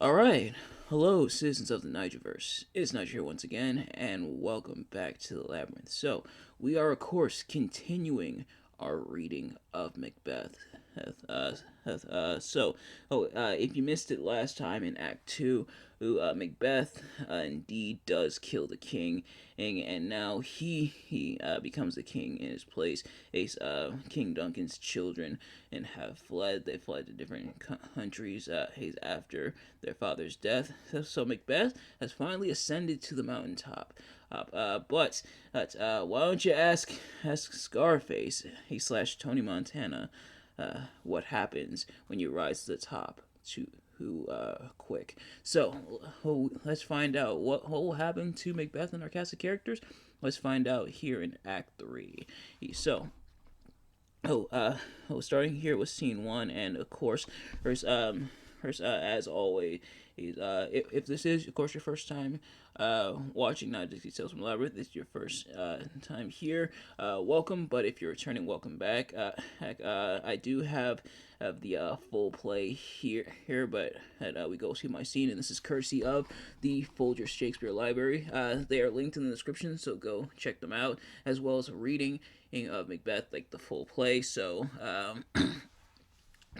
Alright, hello citizens of the Nigelverse. It's Nigel here once again, and welcome back to the Labyrinth. So, we are of course continuing our reading of Macbeth. Uh, if you missed it last time in Act 2, Macbeth indeed does kill the king, and now he becomes the king in his place. King Duncan's children and have fled. They fled to different countries. He's after their father's death. So Macbeth has finally ascended to the mountaintop. Why don't you ask Scarface, he slash Tony Montana, what happens when you rise to the top quick. So let's find out what will happen to Macbeth and our cast of characters. Let's find out here in Act 3. So starting here with scene one, and of course, as always, if this is, of course, your first time watching Not Dixie Tales from Labyrinth, this is your first time here, welcome. But if you're returning, welcome back. I do have the full play here, but we go see my scene, and this is courtesy of the Folger Shakespeare Library. They are linked in the description, so go check them out, as well as a reading of Macbeth, like the full play.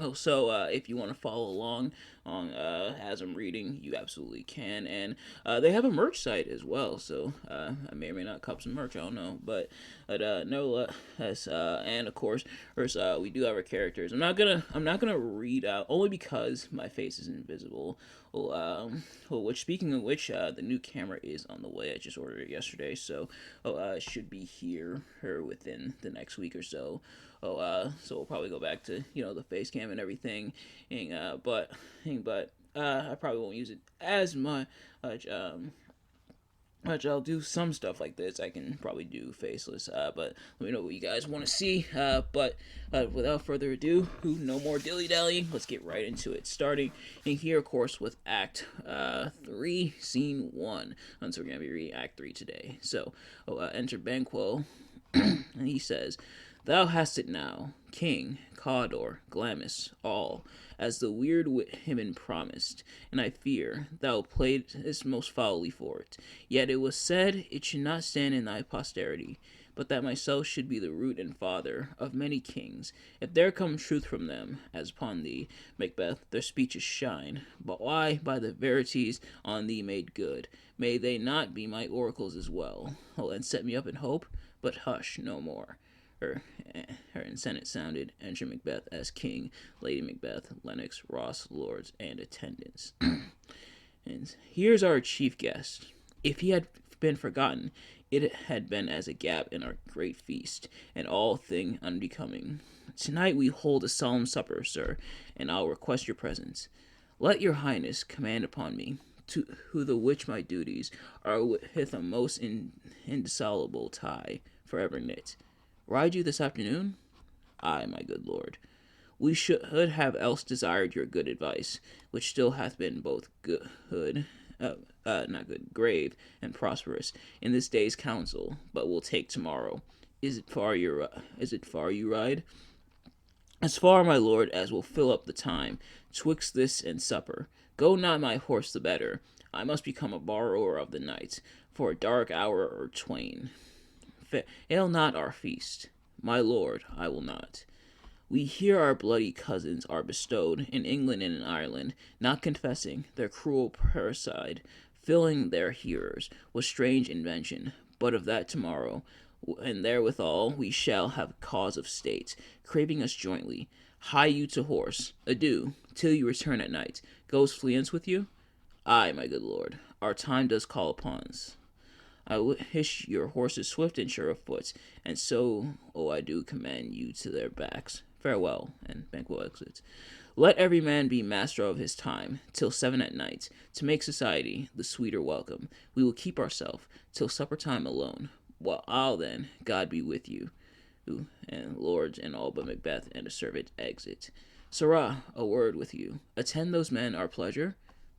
If you want to follow along on as I'm reading, you absolutely can, and they have a merch site as well. So I may or may not cop some merch. I don't know, but no, and of course, we do have our characters. I'm not gonna read out only because my face is invisible. Speaking of which, the new camera is on the way. I just ordered it yesterday, so it should be here within the next week or so. So we'll probably go back to the face cam and everything, but I probably won't use it as much. I'll do some stuff like this. I can probably do faceless, but let me know what you guys want to see. But without further ado, no more dilly dallying. Let's get right into it. Starting in here, of course, with Act 3, Scene 1. And so we're gonna be reading Act 3 today. So, enter Banquo, and he says, "Thou hast it now, King, Cawdor, Glamis, all, as the weird women promised, and I fear thou playedst most foully for it. Yet it was said it should not stand in thy posterity, but that myself should be the root and father of many kings. If there come truth from them, as upon thee, Macbeth, their speeches shine. But why, by the verities on thee made good, may they not be my oracles as well? Oh, and set me up in hope, but hush, no more." Her in Senate sounded, enter Macbeth as king, Lady Macbeth, Lennox, Ross, lords, and attendants. And here's our chief guest. If he had been forgotten, it had been as a gap in our great feast, and all thing unbecoming. Tonight we hold a solemn supper, sir, and I'll request your presence. Let your highness command upon me, to who the which my duties are with a most indissoluble tie, forever knit. Ride you this afternoon? Ay, my good lord. We should have else desired your good advice, which still hath been both not good, grave, and prosperous in this day's council, but will take tomorrow. Is it far you ride? As far, my lord, as will fill up the time twixt this and supper. Go not my horse the better. I must become a borrower of the night, for a dark hour or twain. Ail not our feast. My lord, I will not. We hear our bloody cousins are bestowed in England and in Ireland, not confessing their cruel parricide, filling their hearers with strange invention. But of that tomorrow, and therewithal we shall have cause of state, craving us jointly. Hie you to horse. Adieu, till you return at night. Goes Fleance with you? Ay, my good lord, our time does call upon us. I wish your horses swift and sure of foot, and so, I do commend you to their backs. Farewell, and Banquo exits. Let every man be master of his time, till 7 at night, to make society the sweeter welcome. We will keep ourselves till supper time alone. Well, I'll then, God be with you. And lords and all but Macbeth and a servant exit. Sirrah, a word with you. Attend those men our pleasure?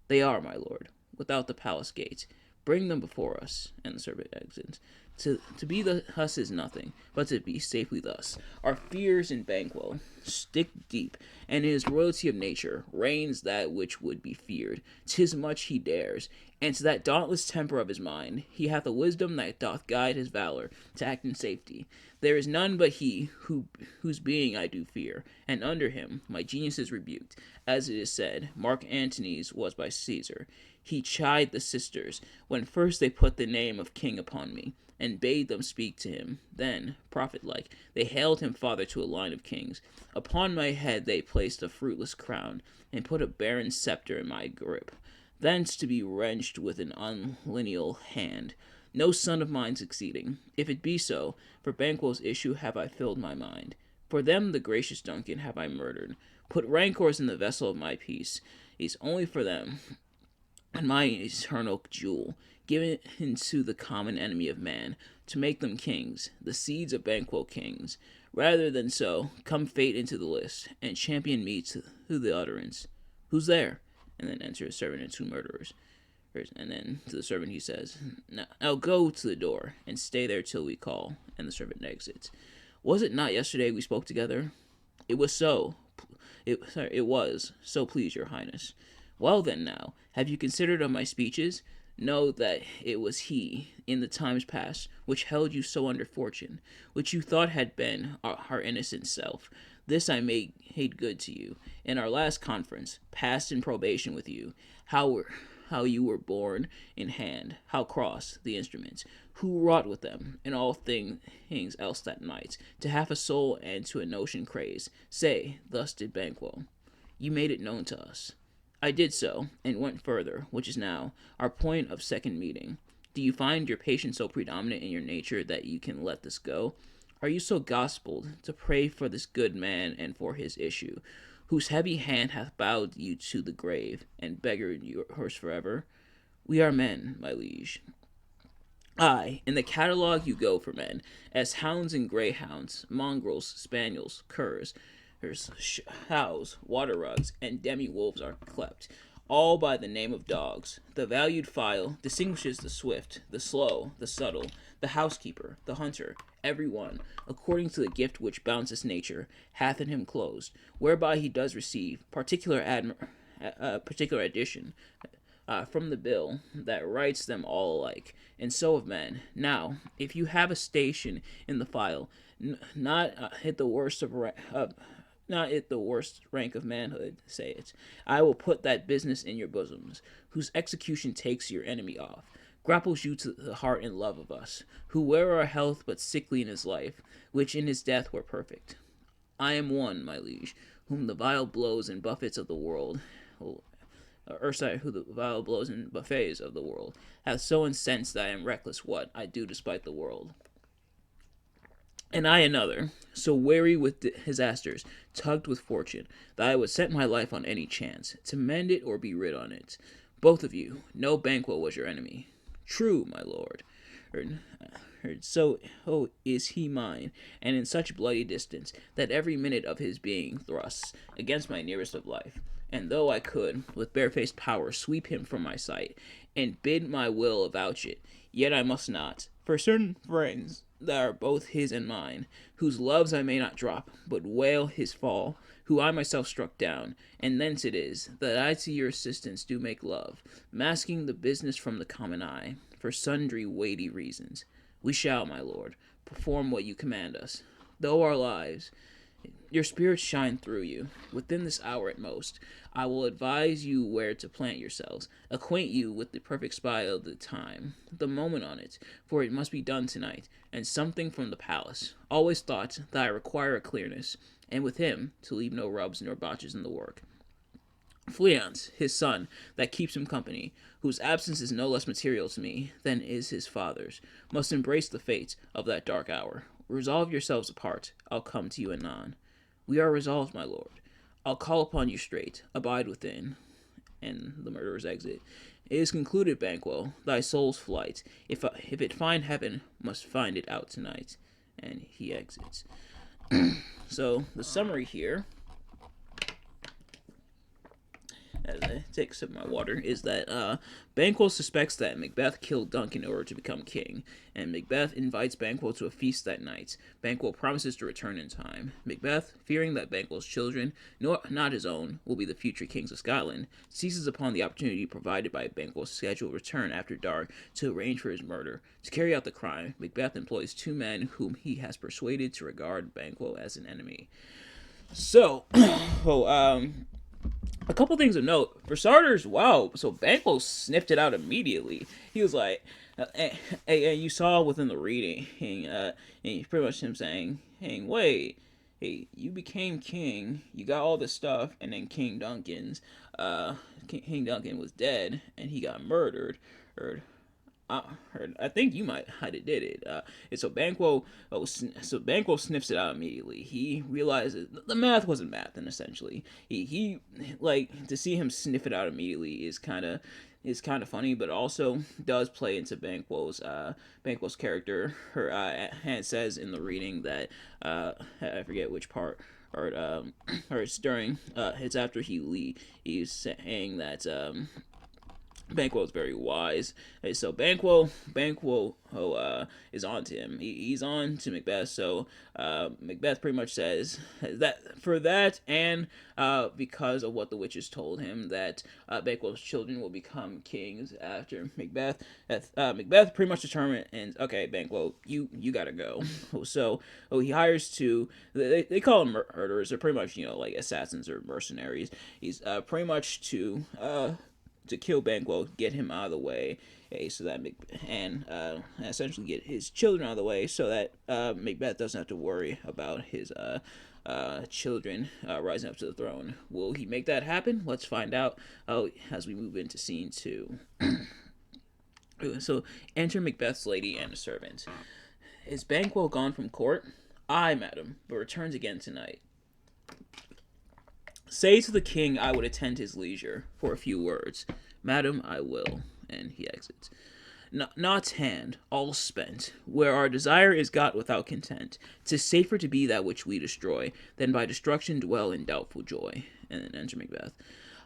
They are, my lord, without the palace gate. Bring them before us, and the servant exits. To be thus is nothing, but to be safely thus. Our fears in Banquo stick deep, and in his royalty of nature reigns that which would be feared. 'Tis much he dares, and to that dauntless temper of his mind he hath a wisdom that doth guide his valor to act in safety. There is none but he whose being I do fear, and under him my genius is rebuked. As it is said, Mark Antony's was by Caesar. He chid the sisters when first they put the name of king upon me, and bade them speak to him. Then, prophet-like, they hailed him father to a line of kings. Upon my head they placed a fruitless crown, and put a barren scepter in my grip, thence to be wrenched with an unlineal hand. No son of mine succeeding. If it be so, for Banquo's issue have I filled my mind. For them the gracious Duncan have I murdered. Put rancors in the vessel of my peace. Is only for them, and my eternal jewel, given to the common enemy of man, to make them kings, the seeds of Banquo kings. Rather than so, come fate into the list, and champion me to the utterance. Who's there? And then enter a servant and two murderers. And then to the servant he says, now go to the door, and stay there till we call. And the servant exits. Was it not yesterday we spoke together? It was so. It was, so please your highness. Well then now, have you considered of my speeches? Know that it was he, in the times past, which held you so under fortune, which you thought had been our innocent self. This I made good to you. In our last conference, passed in probation with you, how you were borne in hand, how crossed the instruments, who wrought with them, and all things else that might, to half a soul and to a notion craze. Say, thus did Banquo. You made it known to us. I did so, and went further, which is now our point of second meeting. Do you find your patience so predominant in your nature that you can let this go? Are you so gospelled to pray for this good man and for his issue, whose heavy hand hath bowed you to the grave, and beggared yours forever? We are men, my liege. Aye, in the catalogue you go for men, as hounds and greyhounds, mongrels, spaniels, curs, hows, water rugs, and demi-wolves are clept, all by the name of dogs. The valued file distinguishes the swift, the slow, the subtle, the housekeeper, the hunter, every one, according to the gift which boundless nature hath in him closed, whereby he does receive particular addition from the bill that writes them all alike, and so of men. Now, if you have a station in the file, not at the worst rank of manhood, say it, I will put that business in your bosoms, whose execution takes your enemy off, grapples you to the heart and love of us, who wear our health but sickly in his life, which in his death were perfect. I am one, my liege, whom the vile blows and buffets of the world, who the vile blows and buffets of the world, hath so incensed that I am reckless what I do despite the world. And I another, so weary with disasters, tugged with fortune, that I would set my life on any chance, to mend it or be rid on it. Both of you, no Banquo was your enemy. True, my lord. So is he mine, and in such bloody distance, that every minute of his being thrusts against my nearest of life. And though I could, with barefaced power, sweep him from my sight, and bid my will avouch it, yet I must not, for certain friends that are both his and mine, whose loves I may not drop, but wail his fall, who I myself struck down, and thence it is that I to your assistance do make love, masking the business from the common eye, for sundry weighty reasons. We shall, my lord, perform what you command us, though our lives, your spirits shine through you. Within this hour at most, I will advise you where to plant yourselves, acquaint you with the perfect spy of the time, the moment on it, for it must be done tonight, and something from the palace. Always thought that I require a clearness, and with him to leave no rubs nor botches in the work. Fleance, his son, that keeps him company, whose absence is no less material to me than is his father's, must embrace the fate of that dark hour. Resolve yourselves apart. I'll come to you anon. We are resolved, my lord. I'll call upon you straight. Abide within. And the murderers exit. It is concluded, Banquo, thy soul's flight, if it find heaven, must find it out tonight. And he exits. So, the summary here. as I take a sip of my water, is that Banquo suspects that Macbeth killed Duncan in order to become king, and Macbeth invites Banquo to a feast that night. Banquo promises to return in time. Macbeth, fearing that Banquo's children, not his own, will be the future kings of Scotland, seizes upon the opportunity provided by Banquo's scheduled return after dark to arrange for his murder. To carry out the crime, Macbeth employs two men whom he has persuaded to regard Banquo as an enemy. So, a couple things of note. For starters, wow, so Banquo sniffed it out immediately. He was like, and you saw within the reading, and pretty much him saying, hey, wait, hey, you became king, you got all this stuff, and then King Duncan was dead, and he got murdered, or I think you might have did it. And so Banquo sniffs it out immediately. He realizes the math wasn't math, and essentially, he like to see him sniff it out immediately is kind of funny, but also does play into Banquo's character. And says in the reading that I forget which part. Or it's during it's after he's saying that Banquo is very wise. So Banquo is on to him. He's on to Macbeth. So Macbeth pretty much says that for that, and because of what the witches told him, that Banquo's children will become kings after Macbeth. Macbeth pretty much determined, and okay, Banquo, you gotta go. So he hires two. They call them murderers. They're pretty much like assassins or mercenaries. He's pretty much to kill Banquo, get him out of the way, so that and essentially get his children out of the way, so that Macbeth doesn't have to worry about his children rising up to the throne. Will he make that happen? Let's find out as we move into scene 2. So enter Macbeth's lady and a servant. Is Banquo gone from court? Aye, madam, but returns again tonight. Say to the king I would attend his leisure for a few words. Madam, I will. And he exits. Not hand, all spent. Where our desire is got without content, 'tis safer to be that which we destroy, than by destruction dwell in doubtful joy. And then enter Macbeth.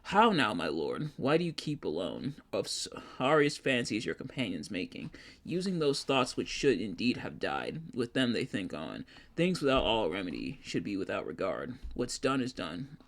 How now, my lord? Why do you keep alone? Of sorriest fancies your companions making, using those thoughts which should indeed have died, with them they think on. Things without all remedy should be without regard. What's done is done.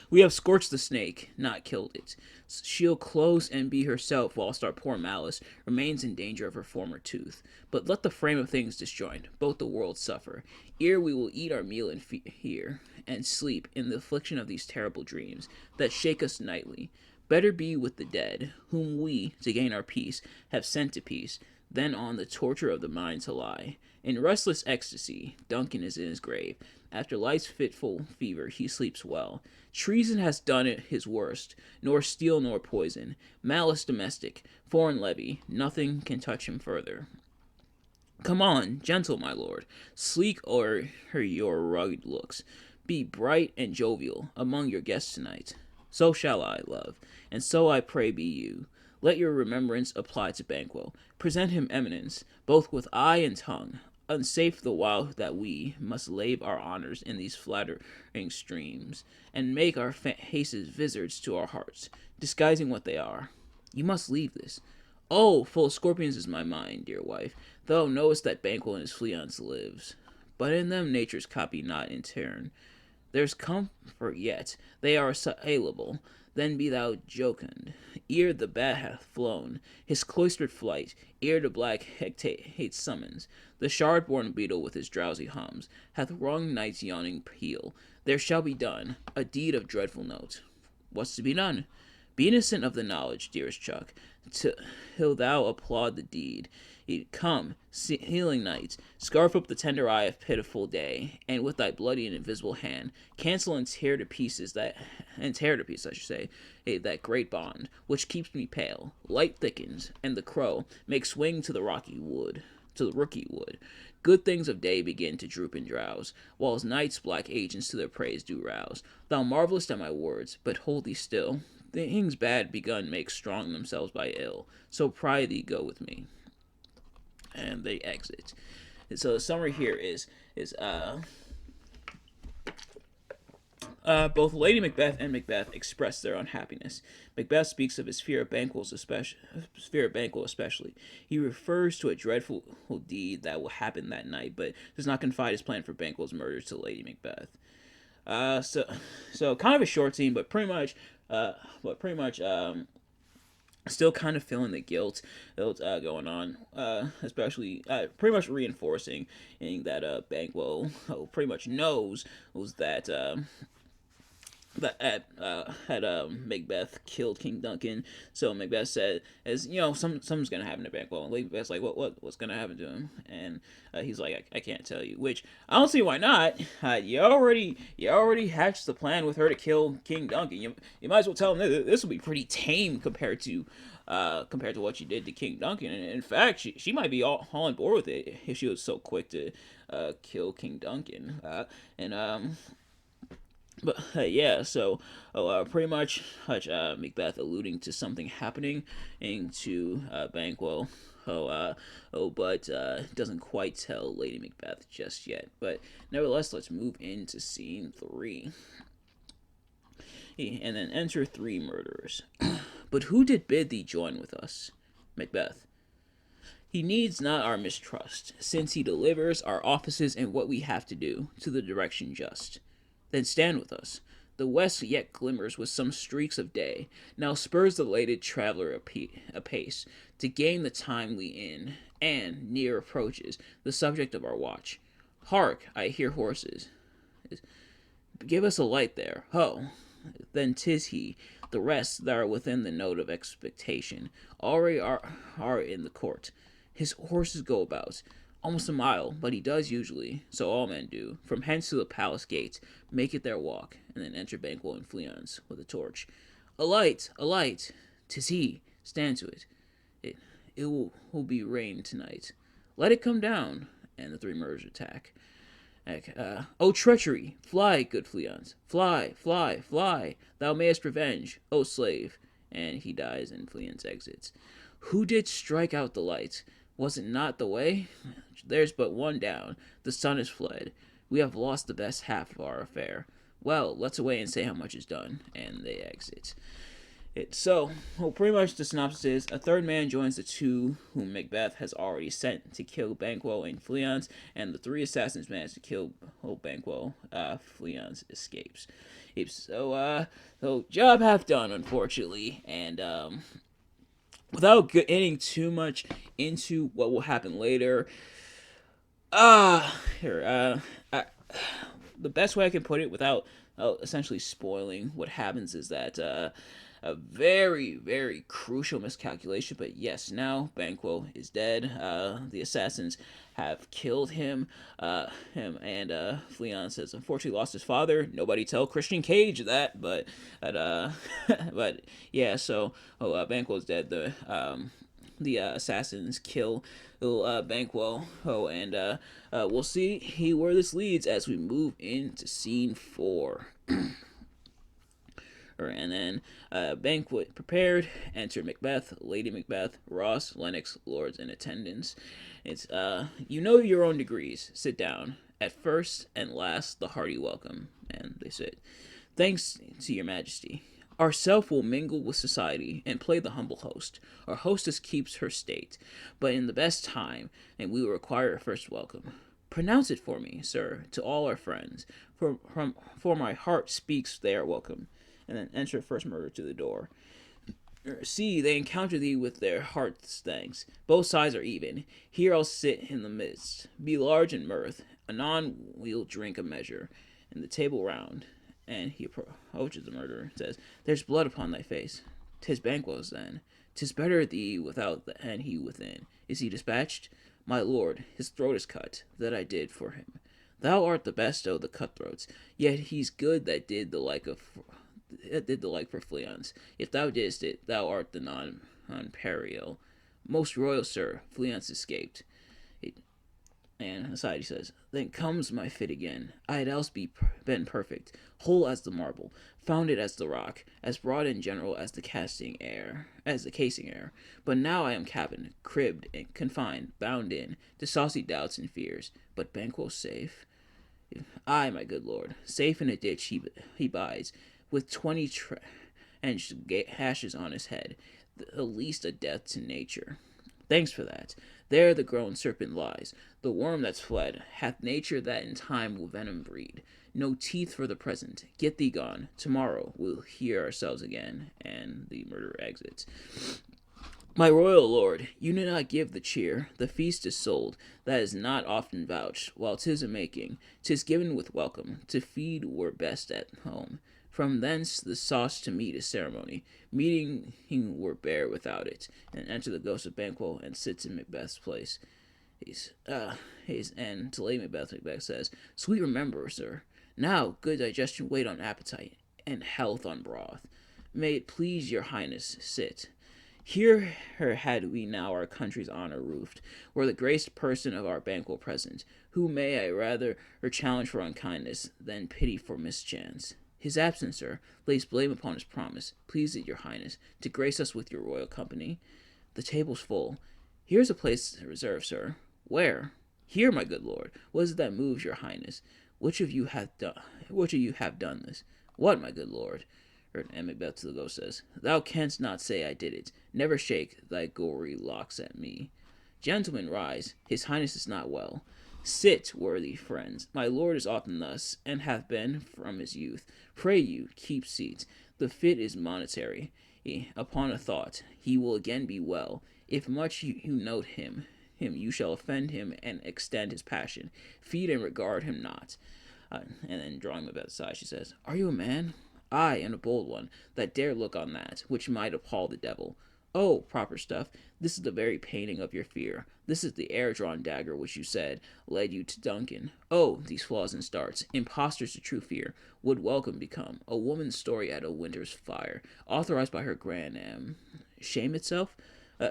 We have scorched the snake, not killed it. She'll close and be herself, whilst our poor Malice remains in danger of her former tooth. But let the frame of things disjoint, both the worlds suffer. Ere we will eat our meal in here, and sleep in the affliction of these terrible dreams, that shake us nightly. Better be with the dead, whom we, to gain our peace, have sent to peace, than on the torture of the mind to lie. In restless ecstasy, Duncan is in his grave. After life's fitful fever, he sleeps well. Treason has done it his worst, nor steel nor poison. Malice domestic, foreign levy, nothing can touch him further. Come on, gentle, my lord, sleek o'er your rugged looks. Be bright and jovial among your guests tonight. So shall I, love, and so I pray be you. Let your remembrance apply to Banquo. Present him eminence, both with eye and tongue. Unsafe the while that we must lave our honors in these flattering streams, and make our faces vizards to our hearts, disguising what they are. You must leave this. Oh, full of scorpions is my mind, dear wife. Thou knowest that Banquo and his fleance lives, but in them nature's copy not in turn. There's comfort yet, they are assailable. Then be thou jocund, ere the bat hath flown his cloistered flight, ere the black hate summons. The shard-born beetle with his drowsy hums hath wrung night's yawning peal. There shall be done a deed of dreadful note. What's to be done? Be innocent of the knowledge, dearest Chuck, till thou applaud the deed. Come, healing night, scarf up the tender eye of pitiful day, and with thy bloody and invisible hand, cancel and tear to pieces that great bond, which keeps me pale. Light thickens, and the crow makes swing to the rooky wood. Good things of day begin to droop and drowse, whiles night's black agents to their praise do rouse. Thou marvelest at my words, but hold thee still. Things bad begun make strong themselves by ill. So prithee go with me. And they exit. And so the summary here is Both Lady Macbeth and Macbeth express their unhappiness. Macbeth speaks of his fear of Banquo especially. He refers to a dreadful deed that will happen that night, but does not confide his plan for Banquo's murder to Lady Macbeth. So kind of a short scene, but pretty much, still kind of feeling the guilt that's going on, especially pretty much reinforcing that Banquo pretty much knows was that had Macbeth killed King Duncan. So Macbeth said, as you know, something's gonna happen to Banquo. And Macbeth's like, what's gonna happen to him? And he's like, I can't tell you. Which I don't see why not. You already hatched the plan with her to kill King Duncan. You might as well tell him this will be pretty tame compared to what you did to King Duncan. And in fact, she might be all on board with it if she was so quick to kill King Duncan. Yeah, so pretty much Macbeth alluding to something happening to Banquo. But doesn't quite tell Lady Macbeth just yet. But nevertheless, let's move into scene 3. And then enter 3 murderers. But who did bid thee join with us? Macbeth. He needs not our mistrust, since he delivers our offices and what we have to do to the direction just. Then stand with us. The west yet glimmers with some streaks of day. Now spurs the lated traveler apace to gain the time we in, and near approaches the subject of our watch. Hark, I hear horses. Give us a light there. Ho! Then 'tis he. The rest that are within the note of expectation already are in the court. His horses go about almost a mile, but he does usually, so all men do, from hence to the palace gates, make it their walk, and then enter Banquo and Fleance with a torch. A light! A light! 'Tis he! Stand to it. It will be rain tonight. Let it come down, and the 3 murderers attack. O treachery! Fly, good Fleance! Fly, fly, fly! Thou mayest revenge, O slave! And he dies, and Fleance exits. Who did strike out the light? Was it not the way? There's but one down. The sun is fled. We have lost the best half of our affair. Well, let's away and say how much is done. And they exit. Pretty much the synopsis is, a third man joins the 2 whom Macbeth has already sent to kill Banquo and Fleance, and the 3 assassins manage to kill Banquo. Fleance escapes. So job half done, unfortunately, and without getting too much into what will happen later, the best way I can put it without essentially spoiling what happens is that a very, very crucial miscalculation. But yes, now Banquo is dead. The assassins have killed him. And Fleance has unfortunately lost his father. Nobody tell Christian Cage that, but yeah. So Banquo's dead. The assassins kill Banquo. And we'll see where this leads as we move into scene 4. And then banquet prepared. Enter Macbeth, Lady Macbeth, Ross, Lennox, lords in attendance. It's you know your own degrees. Sit down. At first and last, the hearty welcome. And they said, thanks to your majesty. Ourself will mingle with society and play the humble host. Our hostess keeps her state, but in the best time, and we will require a first welcome. Pronounce it for me, sir, to all our friends, for my heart speaks they are welcome. And then enter first murder to the door. See, they encounter thee with their heart's thanks. Both sides are even. Here I'll sit in the midst. Be large in mirth. Anon we'll drink a measure. And the table round. And he approaches the murderer and says, there's blood upon thy face. 'Tis Banquo's then. 'Tis better thee without and he within. Is he dispatched? My lord, his throat is cut. That I did for him. Thou art the best o' the cutthroats. Yet he's good that did the like for Fleance. If thou didst it, thou art the non-perio. Most royal sir, Fleance escaped. And aside he says, then comes my fit again. I had else been perfect, whole as the marble, founded as the rock, as broad and general as the casing air. But now I am cabined, cribbed, and confined, bound in, to saucy doubts and fears. But Banquo safe. Ay, my good lord, safe in a ditch he bides, with 20 hashes on his head, the least a death to nature. Thanks for that. There the grown serpent lies, the worm that's fled, hath nature that in time will venom breed. No teeth for the present. Get thee gone. Tomorrow we'll hear ourselves again. And the murderer exits. My royal lord, you do not give the cheer. The feast is sold. That is not often vouched. While 'tis a making, 'tis given with welcome. To feed were best at home. From thence the sauce to meat is ceremony. Meeting were bare without it. And enter the ghost of Banquo and sits in Macbeth's place. And to Lady Macbeth says, Sweet remember, sir. Now good digestion wait on appetite, and health on broth. May it please your highness sit. Here had we now our country's honor roofed, were the graced person of our Banquo present, who may I rather or challenge for unkindness than pity for mischance. His absence, sir, lays blame upon his promise. Please it your highness to grace us with your royal company. The table's full. Here's a place reserved, sir. Where? Here, my good lord. What is it that moves your highness? Which of you have done this? What, my good lord? And Macbeth to the ghost says, Thou canst not say I did it. Never shake thy gory locks at me. Gentlemen, rise. His highness is not well. Sit, worthy friends. My lord is often thus, and hath been from his youth. Pray you, keep seat. The fit is monetary. Upon a thought, he will again be well. If much you note him, you shall offend him and extend his passion. Feed and regard him not. And then drawing Macbeth aside, she says, Are you a man? Ay, and a bold one, that dare look on that, which might appall the devil. Oh, proper stuff, this is the very painting of your fear. This is the air-drawn dagger which you said led you to Duncan. Oh, these flaws and starts, impostors to true fear, would welcome become. A woman's story at a winter's fire, authorized by her grand shame itself?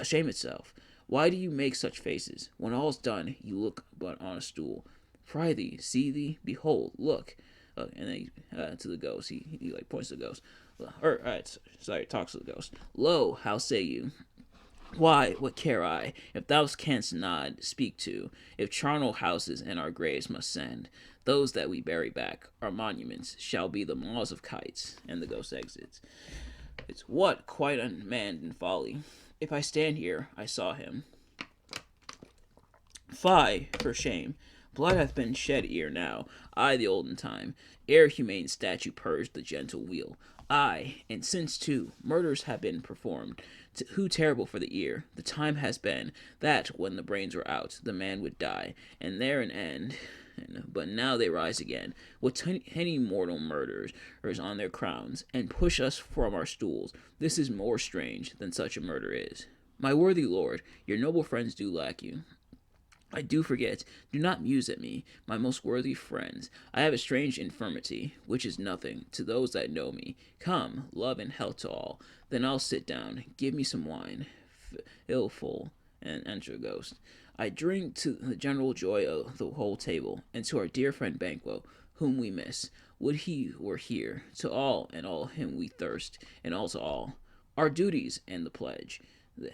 Shame itself. Why do you make such faces? When all's done, you look but on a stool. Pry thee, see thee, behold, look. And then to the ghost, he like points to the ghost. Talks to the ghost. Lo, how say you? Why, what care I, if thou canst not speak to, if charnel houses and our graves must send, those that we bury back, our monuments, shall be the maws of kites. And the ghost exits. It's what, quite unmanned in folly. If I stand here, I saw him. Fie, for shame. Blood hath been shed ere now, I the olden time, ere humane statue purged the gentle wheel. Ay, and since too, murders have been performed, who terrible for the ear. The time has been, that, when the brains were out, the man would die, and there an end. But now they rise again, with tiny mortal murderers on their crowns, and push us from our stools. This is more strange than such a murder is. My worthy lord, your noble friends do lack you. I do forget. Do not muse at me, my most worthy friends. I have a strange infirmity, which is nothing to those that know me. Come, love and health to all. Then I'll sit down. Give me some wine. Fill full, and enter a ghost. I drink to the general joy of the whole table, and to our dear friend Banquo, whom we miss. Would he were here. To all and all him we thirst, and all to all. Our duties and the pledge.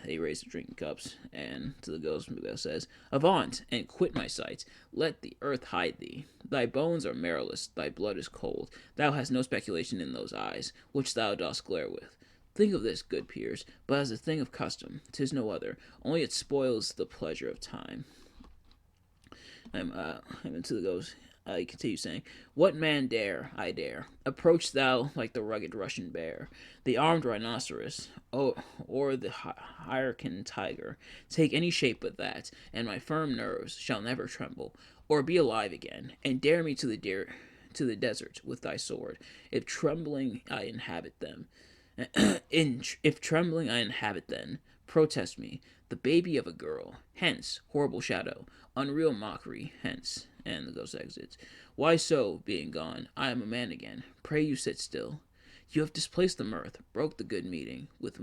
They raise the drinking cups, and to the ghost Macbeth says, Avaunt, and quit my sight. Let the earth hide thee. Thy bones are marrowless, thy blood is cold. Thou hast no speculation in those eyes, which thou dost glare with. Think of this, good peers, but as a thing of custom. 'Tis no other, only it spoils the pleasure of time. I'm into the ghost. He continues saying, What man dare, I dare, approach thou like the rugged Russian bear, the armed rhinoceros, or the Hyrcan tiger? Take any shape but that, and my firm nerves shall never tremble, or be alive again, and dare me to the desert with thy sword, if trembling I inhabit them. If trembling I inhabit then, protest me, the baby of a girl. Hence, horrible shadow, unreal mockery, hence. And the ghost exits. Why so, being gone, I am a man again. Pray you sit still. You have displaced the mirth, broke the good meeting, with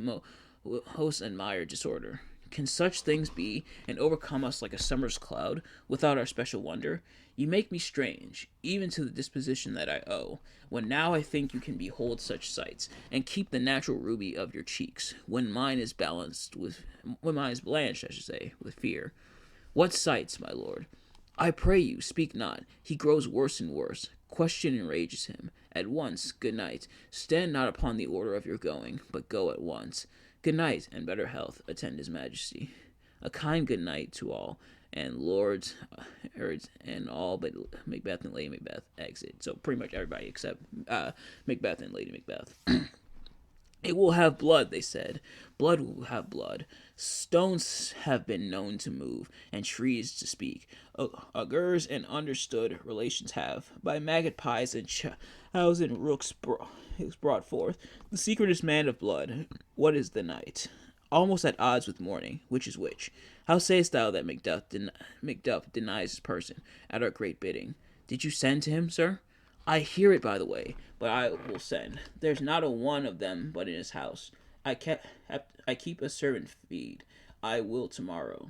hosts admired disorder. Can such things be, and overcome us like a summer's cloud, without our special wonder? You make me strange, even to the disposition that I owe, when now I think you can behold such sights, and keep the natural ruby of your cheeks, when mine is blanched, with fear. What sights, my lord? I pray you, speak not. He grows worse and worse. Question enrages him. At once, good night. Stand not upon the order of your going, but go at once. Good night, and better health attend his majesty. A kind good night to all, and lords, and all but Macbeth and Lady Macbeth exit. So pretty much everybody except Macbeth and Lady Macbeth. It will have blood, they said. Blood will have blood. Stones have been known to move, and trees to speak. Augurs and understood relations have, by maggot pies and chows and rooks brought forth. The secret is man of blood. What is the night? Almost at odds with morning. Which is which? How sayest thou that Macduff denies his person at our great bidding? Did you send to him, sir? I hear it, by the way, but I will send. There's not a one of them but in his house. I keep a servant feed. I will tomorrow.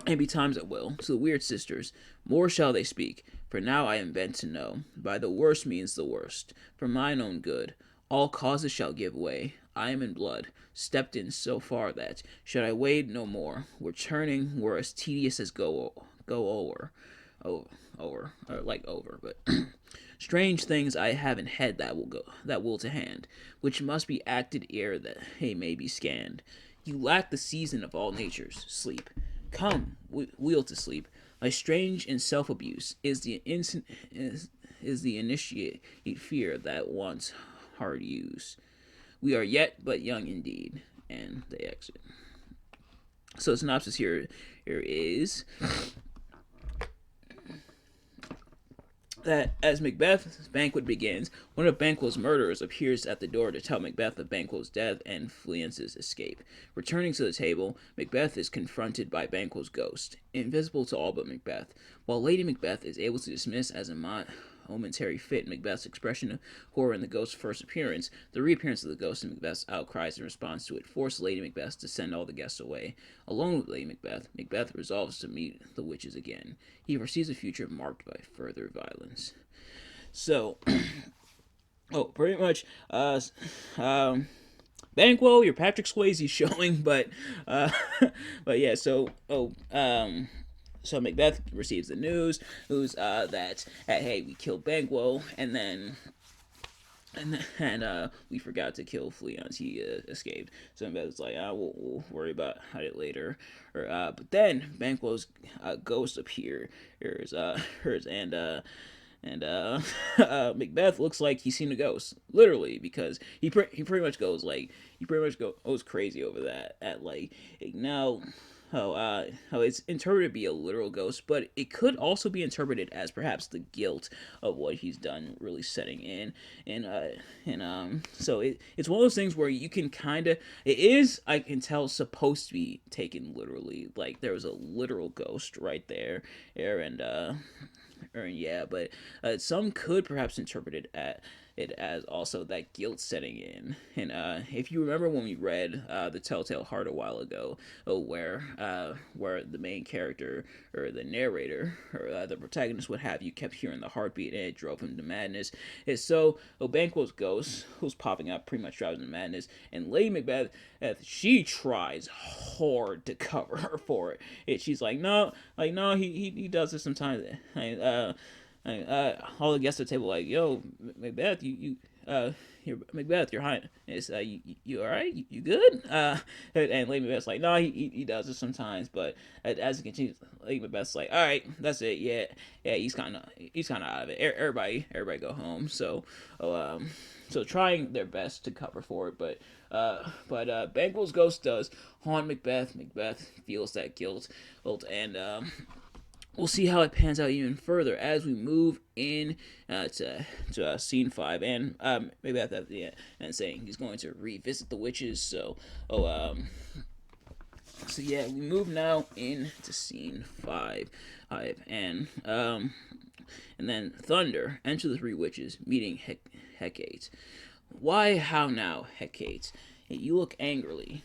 And betimes I will. To the weird sisters, more shall they speak. For now I am bent to know. By the worst means the worst. For mine own good. All causes shall give way. I am in blood. Stepped in so far that, should I wade no more, returning were as tedious as go over. But strange things I have in head that will to hand, which must be acted ere that they may be scanned. You lack the season of all natures, sleep. Come, wheel to sleep. My strange in self abuse is the initiate fear that wants hard use. We are yet but young indeed, and they exit. So the synopsis here is that as Macbeth's banquet begins, one of Banquo's murderers appears at the door to tell Macbeth of Banquo's death and Fleance's escape. Returning to the table, Macbeth is confronted by Banquo's ghost, invisible to all but Macbeth. While Lady Macbeth is able to dismiss as a momentary fit Macbeth's expression of horror in the ghost's first appearance, the reappearance of the ghost and Macbeth's outcries in response to it force Lady Macbeth to send all the guests away. Alone with Lady Macbeth, Macbeth resolves to meet the witches again. He foresees a future marked by further violence. So, pretty much, Banquo, your Patrick Swayze showing, but yeah, so Macbeth receives the news that hey, we killed Banquo, and then we forgot to kill Fleance. He escaped. So Macbeth's like, we'll worry about it later. But then Banquo's ghost appears, and Macbeth looks like he's seen a ghost, literally, because he pretty much goes crazy over that. Now how it's interpreted to be a literal ghost, but it could also be interpreted as perhaps the guilt of what he's done really setting in, so it's one of those things where you can I can tell, supposed to be taken literally, like there was a literal ghost right there, but some could perhaps interpret it as also that guilt setting in. And if you remember when we read The Telltale Heart a while ago, where the main character, or the narrator, or the protagonist, what have you, kept hearing the heartbeat, and it drove him to madness. And so Banquo's ghost, who's popping up, pretty much drives him to madness. And Lady Macbeth, she tries hard to cover her for it. She's like, no, he does this sometimes. All the guests at the table like, yo, Macbeth, Macbeth, you're high. It's you all right? You good? And Lady Macbeth's like, no, he does this sometimes, but as it continues, Lady Macbeth's like, all right, that's it. Yeah, he's kind of out of it. Everybody go home. So trying their best to cover for it, but Banquo's ghost does haunt Macbeth. Macbeth feels that guilt, and we'll see how it pans out even further as we move in to scene 5, and maybe at the end, and saying he's going to revisit the witches. So yeah, we move now into scene 5, and then Thunder enter the 3 witches, meeting Hecate. Why, how now, Hecate? You look angrily.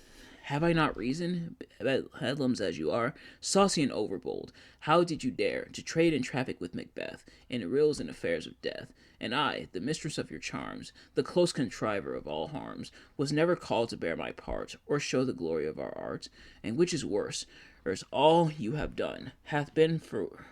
Have I not reason, bedlams as you are, saucy and overbold? How did you dare to trade and traffic with Macbeth, in ills and affairs of death? And I, the mistress of your charms, the close contriver of all harms, was never called to bear my part, or show the glory of our art. And which is worse, Whereas all you have done hath been for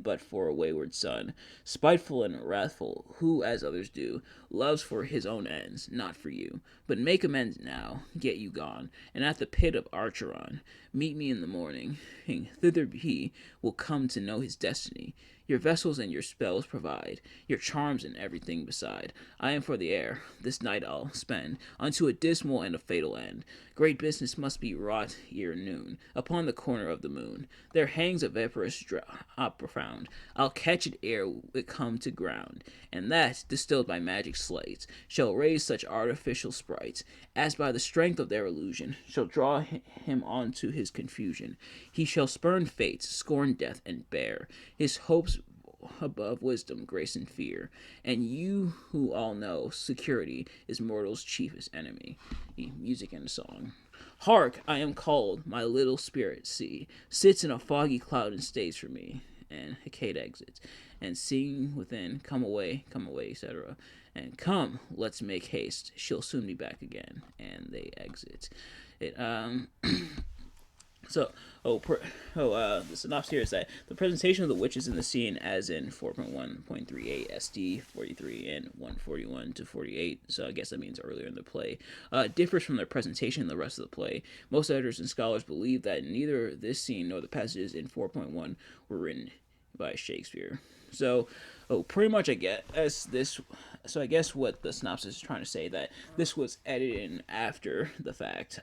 but for a wayward son, spiteful and wrathful, who, as others do, loves for his own ends, not for you. But make amends now, get you gone, and at the pit of Archeron, meet me in the morning, and thither he will come to know his destiny. Your vessels and your spells provide, your charms and everything beside. I am for the air, this night I'll spend, unto a dismal and a fatal end. Great business must be wrought ere noon, upon the corner of the moon. There hangs a vaporous drop profound. I'll catch it ere it come to ground, and that, distilled by magic sleights, shall raise such artificial sprites, as by the strength of their illusion shall draw him on to his confusion. He shall spurn fates, scorn death, and bear his hopes above wisdom, grace, and fear. And you who all know security is mortal's chiefest enemy. Music and song. Hark, I am called, my little spirit, see, sits in a foggy cloud and stays for me. And Hecate exits. And seeing within, come away, etc. And come, let's make haste, she'll soon be back again. And they exit. It, So, the synopsis here is that the presentation of the witches in the scene, as in 4.1.38 SD 43 and 141 to 48, so I guess that means earlier in the play, differs from their presentation in the rest of the play. Most editors and scholars believe that neither this scene nor the passages in 4.1 were written by Shakespeare. So, pretty much I guess this. So I guess what the synopsis is trying to say, that this was edited in after the fact.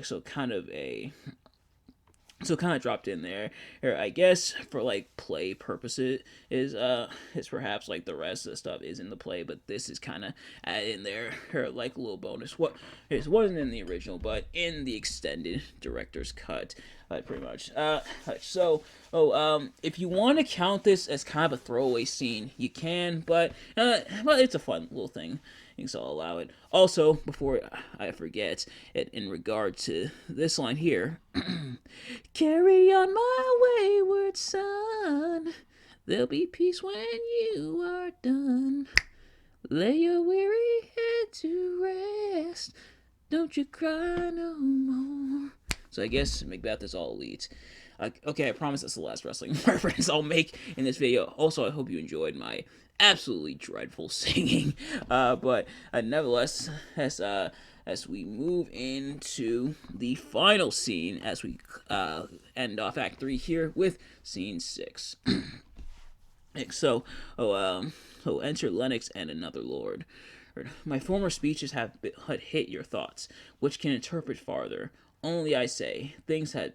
So kind of dropped in there. I guess for like play purposes is perhaps like the rest of the stuff is in the play, but this is kind of added in there like a little bonus. What it wasn't in the original, but in the extended director's cut, pretty much. If you want to count this as kind of a throwaway scene, you can, but it's a fun little thing. So I'll allow it. Also, before I forget, in regard to this line here, carry on my wayward son, there'll be peace when you are done. Lay your weary head to rest, don't you cry no more. So I guess Macbeth is all elite. Okay, I promise that's the last wrestling reference I'll make in this video. Also, I hope you enjoyed my absolutely dreadful singing. But nevertheless, as we move into the final scene, as we end off Act 3 here with Scene 6. So enter Lennox and another lord. My former speeches have hit your thoughts, which can interpret farther. Only I say, things have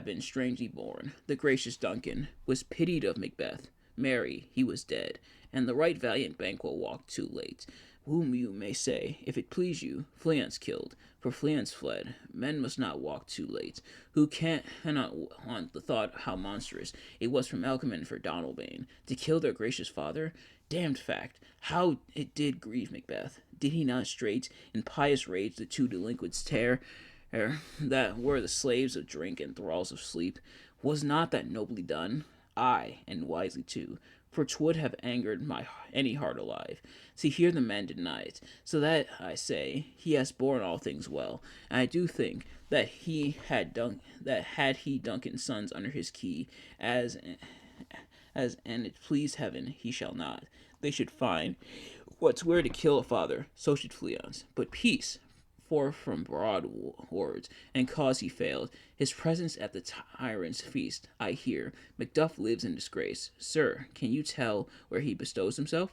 been strangely born. The gracious Duncan was pitied of Macbeth. Marry, he was dead, and the right valiant Banquo walked too late, whom you may say, if it please you, Fleance killed, for Fleance fled. Men must not walk too late, who cannot want the thought how monstrous it was from Elcombe for Donalbain to kill their gracious father. Damned fact, how it did grieve Macbeth. Did he not straight, in pious rage, the two delinquents tear, that were the slaves of drink and thralls of sleep? Was not that nobly done? Aye, and wisely too, for 'twould have angered any heart alive. See, here the man deny it, so that I say he has borne all things well, and I do think that had he Duncan's sons under his key, as and it please heaven he shall not, they should find what's where to kill a father, so should Fleance. But peace, for from broad words, and cause he failed, his presence at the tyrant's feast, I hear, Macduff lives in disgrace. Sir, can you tell where he bestows himself?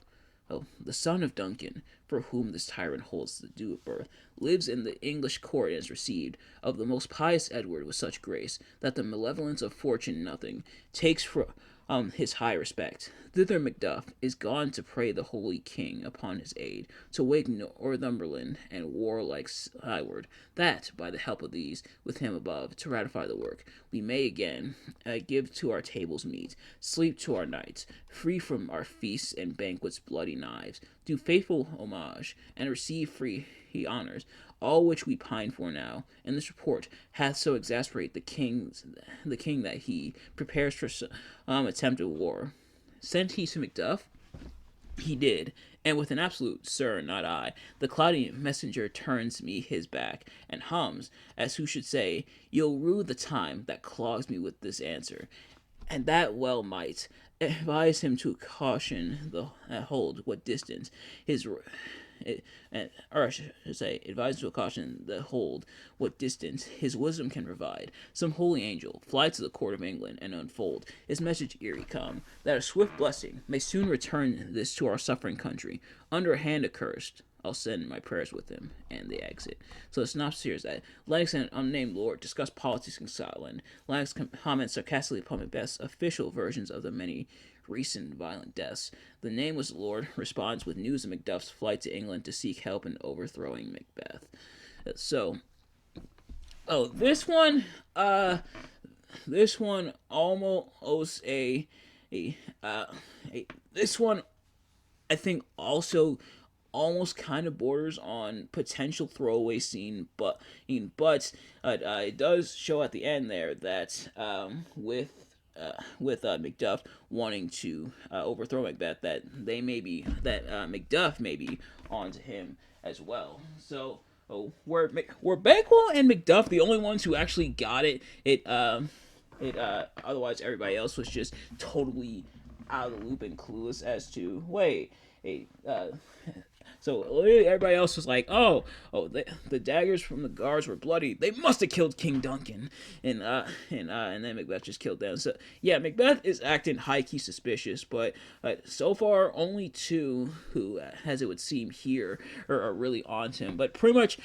Oh, the son of Duncan, for whom this tyrant holds the due of birth, lives in the English court and is received of the most pious Edward with such grace, that the malevolence of fortune nothing takes from his high respect. Thither Macduff is gone to pray the holy king upon his aid, to wake Northumberland and warlike skyward, that, by the help of these, with him above, to ratify the work, we may again give to our tables meat, sleep to our nights, free from our feasts and banquets bloody knives, do faithful homage, and receive free honors, all which we pine for now, and this report hath so exasperated the king that he prepares for attempt of war. Sent he to Macduff? He did, and with an absolute "Sir, not I," the cloudy messenger turns me his back, and hums, as who should say, "You'll rue the time that clogs me with this answer." And that well might advise him to caution the hold what distance his or I should say, advise to a caution the hold what distance his wisdom can provide. Some holy angel fly to the court of England and unfold his message eerie come, that a swift blessing may soon return this to our suffering country. Under a hand accursed, I'll send my prayers with him, and they exit. So the synopsis here is that Lennox and an unnamed lord discuss politics in Scotland. Lennox comments sarcastically upon Macbeth's official versions of the many recent violent deaths. The nameless lord responds with news of Macduff's flight to England to seek help in overthrowing Macbeth. So, this one almost this one I think also almost kind of borders on potential throwaway scene, but it does show at the end there that with Macduff wanting to overthrow Macbeth, that Macduff may be onto him as well. So were Banquo and Macduff the only ones who actually got it? Otherwise everybody else was just totally out of the loop and clueless as to so everybody else was like, the daggers from the guards were bloody. They must have killed King Duncan, and then Macbeth just killed them. So yeah, Macbeth is acting high key suspicious, but so far only two who, as it would seem here, are really on to him. But pretty much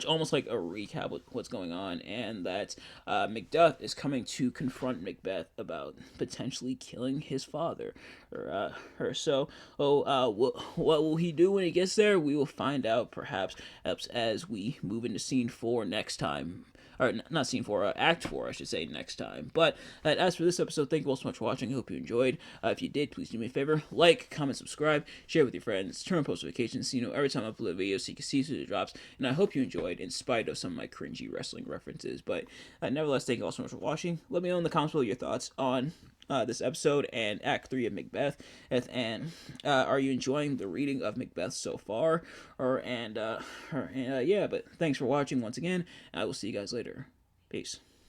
almost like a recap of what's going on, and that Macduff is coming to confront Macbeth about potentially killing his father or her. So, what will he do when he gets there? We will find out perhaps as we move into scene 4 next time. Or not scene 4, act 4, I should say, next time. But as for this episode, thank you all so much for watching. I hope you enjoyed. If you did, please do me a favor. Like, comment, subscribe, share with your friends, turn on post notifications so you know every time I upload a video so you can see who drops. And I hope you enjoyed in spite of some of my cringy wrestling references. But nevertheless, thank you all so much for watching. Let me know in the comments below your thoughts on this episode and Act 3 of Macbeth, and are you enjoying the reading of Macbeth so far? Yeah, but thanks for watching once again. I will see you guys later. Peace.